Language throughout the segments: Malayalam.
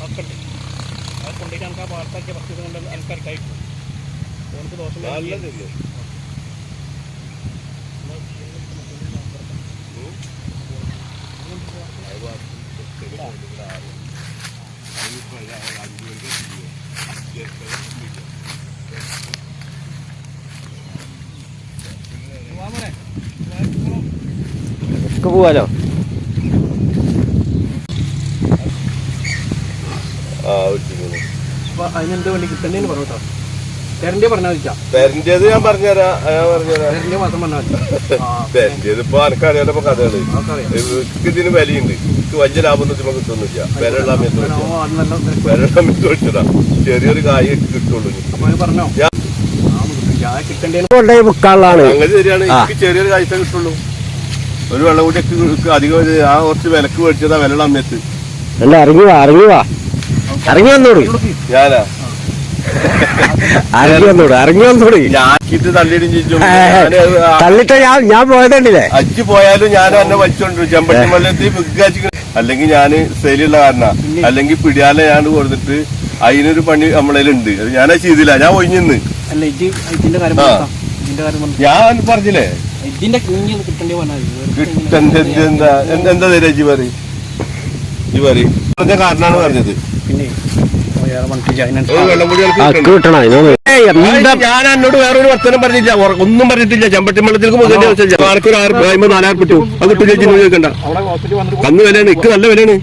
ഒക്കെ ഉണ്ട്. അത് കൊണ്ടുപോയിട്ട് നമുക്ക് ആ വാർത്താക്കിയ ഭക്ഷണം കൊണ്ട് ആൾക്കാർ കഴിക്കും. നമുക്ക് ദോഷം പോവാലോ. അതിനെന്ത് വേണ്ടി കിട്ടണ്ടേന്ന് പറഞ്ഞു കേട്ടോ. പേരൻ്റെ പറഞ്ഞാൽ പേരൻ്റേത് ഞാൻ പറഞ്ഞുതരാം. മാത്രം പറഞ്ഞാൽ പേരൻ്റേത് ഇപ്പൊ എനിക്കറിയാലോ കഥകള്. ഇതിന് വിലയുണ്ട്. എനിക്ക് വലിയ ലാഭം വെച്ചപ്പോ കിട്ടുന്നില്ല. വിലയുള്ള സമയത്ത് വെച്ചതാ ചെറിയൊരു കായ് കിട്ടുള്ളൂ. പറഞ്ഞോ അങ്ങനെ ശരിയാണ്. എനിക്ക് ചെറിയൊരു കാഴ്ച കിട്ടുള്ളൂ. ഒരു വെള്ളം കൂടി അധികം ആ കുറച്ച് വിലക്ക് മേടിച്ചതാ വിലയുള്ള സമയത്ത്. അല്ല ഇറങ്ങി ഇറങ്ങി വന്നോട്. ഞാനാ ഇറങ്ങി വന്നോട്. ഞാക്കിട്ട് തള്ളിയിടും ചെയ്തു. തള്ളിട്ട് ഞാൻ പോയതുണ്ടല്ലേ. അജ്ജ് പോയാലും ഞാൻ എന്നെ വലിച്ചോണ്ട് ചെമ്പട്ടി വെള്ളത്തിൽ വിൽക്കാച്ച്. അല്ലെങ്കിൽ ഞാൻ സെയിലുള്ള കാരണ. അല്ലെങ്കിൽ പിടിയാലെ ഞാൻ കൊടുത്തിട്ട് അതിനൊരു പണി നമ്മളതിലുണ്ട്. അത് ഞാനത് ചെയ്തില്ല. ഞാൻ ഒഴിഞ്ഞിന്ന്. ഞാൻ പറഞ്ഞില്ലേ കിട്ടണ്ട എന്താ തരാ ജി പറ കാരണമാണ് പറഞ്ഞത്. ഞാൻ എന്നോട് വേറൊരു വർത്തനം പറഞ്ഞില്ല. ഒന്നും പറഞ്ഞിട്ടില്ല. ചെമ്പട്ടി വെള്ളത്തിലേക്ക് മുതലേ ആർക്കൊരു 4000 കിട്ടും. അത് കിട്ടില്ല. ചോദിക്കണ്ട. അന്ന് വിലയാണ്. ഇക്ക് നല്ല വിലയാണ്.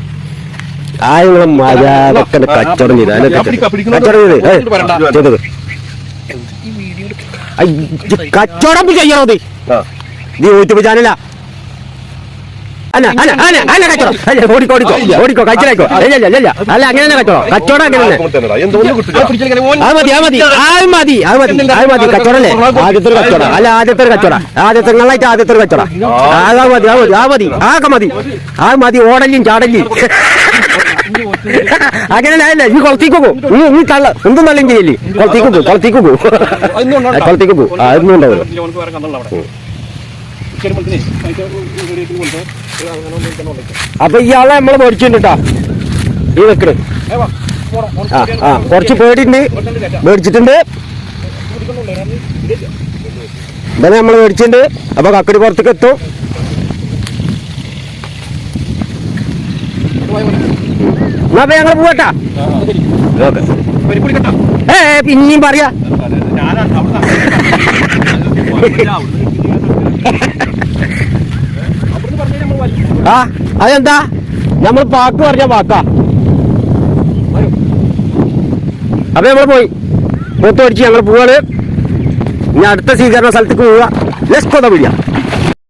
കച്ചവടം ചെയ്യണോ നീ യൂട്യൂബ് ചാനലാ? ഓടിക്കോ കഴിച്ചേക്കോ. അല്ല അങ്ങനെ കച്ചവടം അങ്ങനെ മതി. കച്ചവടല്ലേ ആദ്യത്തെ ഒരു കച്ചവടം. അല്ല ആദ്യത്തെ ഒരു കച്ചവടം. ആദ്യത്തെ ഒരു കച്ചവടം. മതി. ഓടലും ചാടലും അങ്ങനെ അല്ല. നീ കൊളത്തേക്ക് പോകും. നീ കള്ള എന്തും നല്ല ചെയ്യല്ലേ. കൊളത്തേക്ക് പോകും. അതൊന്നും ഉണ്ടാവില്ല. അപ്പൊ ഇയാളെ നമ്മള് മേടിച്ചിട്ടാ ഈ വെക്കണ്. കുറച്ച് പേടിണ്ട് മേടിച്ചിട്ടുണ്ട്. ഇതന്നെ നമ്മള് മേടിച്ചിട്ടുണ്ട്. അപ്പൊ കക്കടി പുറത്തേക്ക് എത്തും. എന്നാ ഞങ്ങൾ പോവട്ടാ. പിന്നെയും പറയാ. അതെന്താ നമ്മൾ പാക്ക് പറഞ്ഞ വാക്കാ. അപ്പൊ നമ്മള് പോയി പോത്ത് മേടിച്ച് ഞങ്ങൾ പോവാണ്. ഇനി അടുത്ത സ്വീകരണ സ്ഥലത്തേക്ക് പോവുക. Let's go the video.